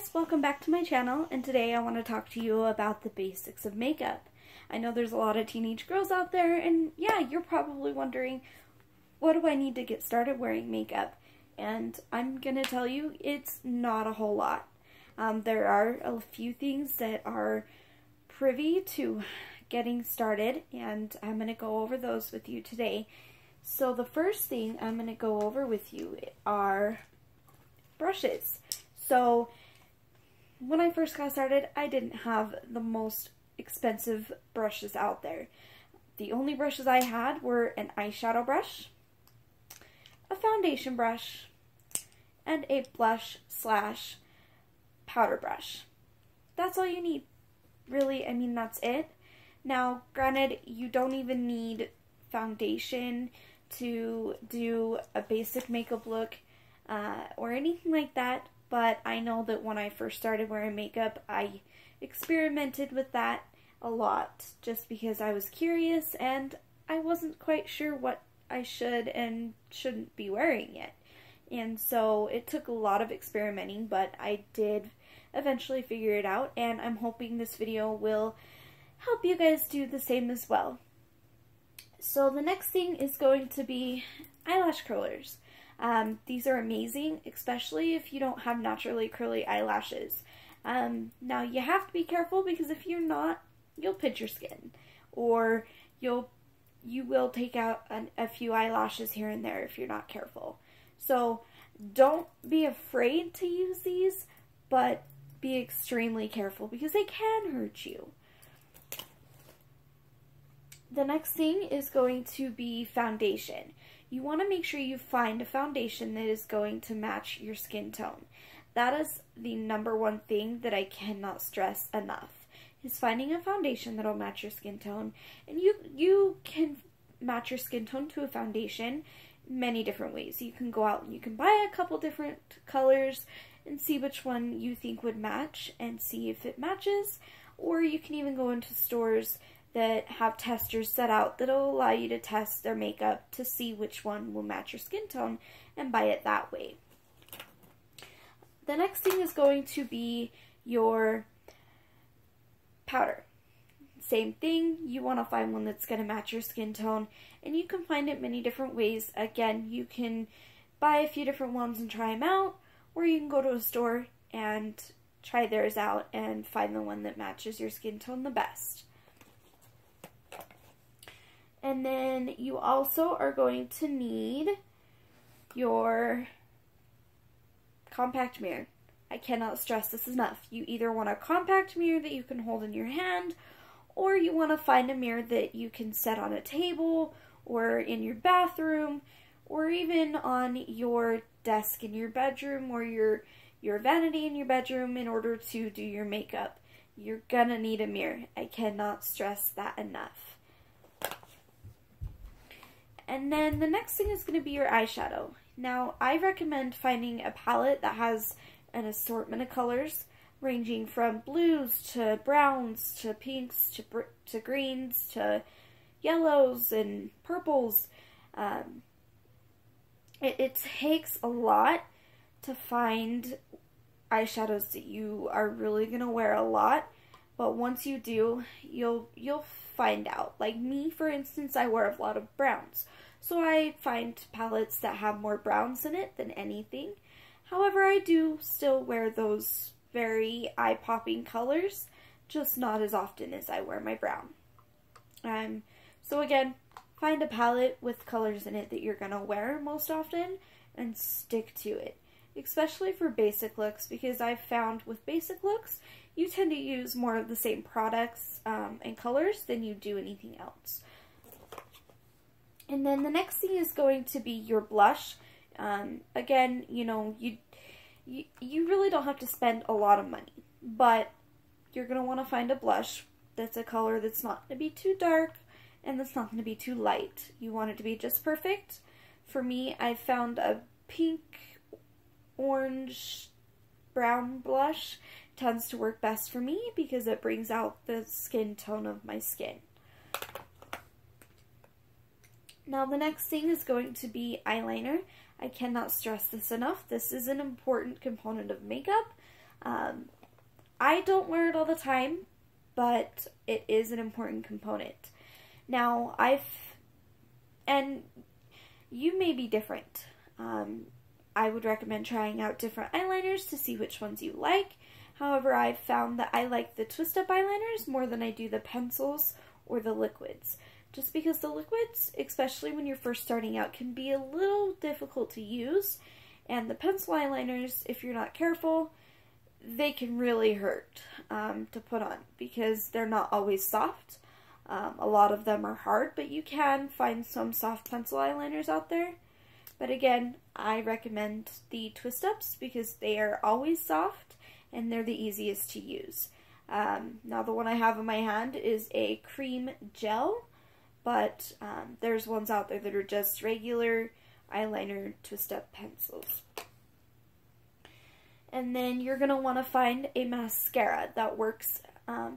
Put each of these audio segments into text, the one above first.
guys, welcome back to my channel, and today I want to talk to you about the basics of makeup. I know there's a lot of teenage girls out there, and yeah, you're probably wondering, what do I need to get started wearing makeup? And I'm gonna tell you, it's not a whole lot. There are a few things that are privy to getting started, and I'm gonna go over those with you today. So the first thing I'm gonna go over with you are brushes. So when I first got started, I didn't have the most expensive brushes out there. The only brushes I had were an eyeshadow brush, a foundation brush, and a blush slash powder brush. That's all you need. Really, I mean, that's it. Now, granted, you don't even need foundation to do a basic makeup look or anything like that, but I know that when I first started wearing makeup, I experimented with that a lot just because I was curious and I wasn't quite sure what I should and shouldn't be wearing yet. And so it took a lot of experimenting, but I did eventually figure it out, and I'm hoping this video will help you guys do the same as well. So the next thing is going to be eyelash curlers. These are amazing, especially if you don't have naturally curly eyelashes. Now you have to be careful because if you're not, you'll pinch your skin, or you will take out a few eyelashes here and there if you're not careful. So don't be afraid to use these, but be extremely careful because they can hurt you. The next thing is going to be foundation. You want to make sure you find a foundation that is going to match your skin tone. That is the number one thing that I cannot stress enough, is finding a foundation that will match your skin tone. And you can match your skin tone to a foundation many different ways. You can go out and you can buy a couple different colors and see which one you think would match and see if it matches, or you can even go into stores that have testers set out that'll allow you to test their makeup to see which one will match your skin tone and buy it that way. The next thing is going to be your powder. Same thing, you want to find one that's going to match your skin tone, and you can find it many different ways. Again, you can buy a few different ones and try them out, or you can go to a store and try theirs out and find the one that matches your skin tone the best. And then you also are going to need your compact mirror. I cannot stress this enough. You either want a compact mirror that you can hold in your hand, or you want to find a mirror that you can set on a table or in your bathroom or even on your desk in your bedroom or your vanity in your bedroom in order to do your makeup. You're gonna need a mirror. I cannot stress that enough. And then the next thing is going to be your eyeshadow. Now, I recommend finding a palette that has an assortment of colors ranging from blues to browns to pinks to greens to yellows and purples. It takes a lot to find eyeshadows that you are really going to wear a lot, but once you do, you'll find out. Like me, for instance, I wear a lot of browns, so I find palettes that have more browns in it than anything. However, I do still wear those very eye-popping colors, just not as often as I wear my brown. So again, find a palette with colors in it that you're gonna wear most often and stick to it, especially for basic looks, because I've found with basic looks, you tend to use more of the same products and colors than you do anything else. And then the next thing is going to be your blush. Again, you know, you really don't have to spend a lot of money, but you're going to want to find a blush that's a color that's not going to be too dark and that's not going to be too light. You want it to be just perfect. For me, I found a pink, orange, brown blush tends to work best for me because it brings out the skin tone of my skin. Now the next thing is going to be eyeliner. I cannot stress this enough. This is an important component of makeup. I don't wear it all the time, but it is an important component. Now, and you may be different. I would recommend trying out different eyeliners to see which ones you like. However, I've found that I like the twist-up eyeliners more than I do the pencils or the liquids. Just because the liquids, especially when you're first starting out, can be a little difficult to use. And the pencil eyeliners, if you're not careful, they can really hurt to put on because they're not always soft. A lot of them are hard, but you can find some soft pencil eyeliners out there. But again, I recommend the twist-ups because they are always soft and they're the easiest to use. Now the one I have in my hand is a cream gel, but there's ones out there that are just regular eyeliner twist-up pencils. And then you're going to want to find a mascara that works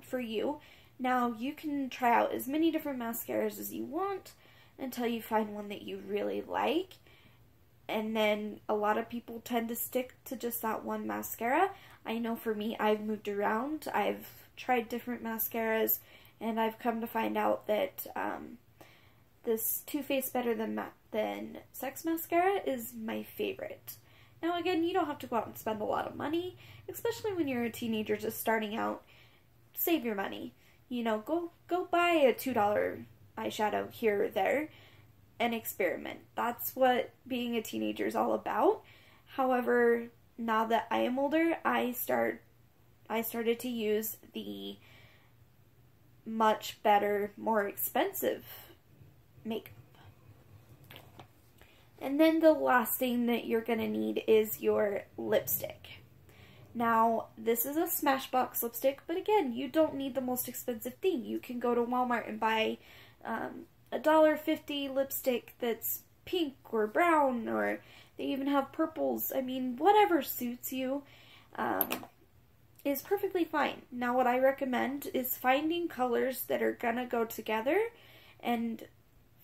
for you. Now you can try out as many different mascaras as you want until you find one that you really like. And then a lot of people tend to stick to just that one mascara. I know for me, I've moved around. I've tried different mascaras, and I've come to find out that this Too Faced Better Than Sex mascara is my favorite. Now again, you don't have to go out and spend a lot of money, especially when you're a teenager just starting out. Save your money. You know, go buy a $2 eyeshadow here or there and experiment. That's what being a teenager is all about. However, now that I am older, I started to use the much better, more expensive makeup. And then the last thing that you're going to need is your lipstick. Now, this is a Smashbox lipstick, but again, you don't need the most expensive thing. You can go to Walmart and buy a $1.50 lipstick that's pink or brown, or they even have purples. I mean, whatever suits you is perfectly fine. Now, what I recommend is finding colors that are gonna go together and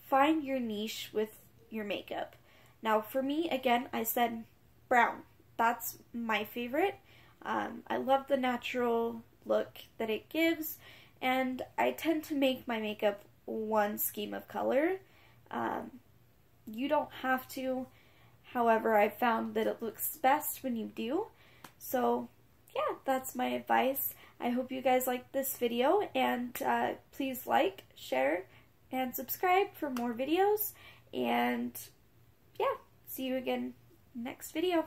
find your niche with your makeup. Now, for me, again, I said brown. That's my favorite. I love the natural look that it gives, and I tend to make my makeup one scheme of color. You don't have to. However, I've found that it looks best when you do. So, yeah, that's my advice. I hope you guys liked this video, and please like, share, and subscribe for more videos. And, yeah, see you again next video.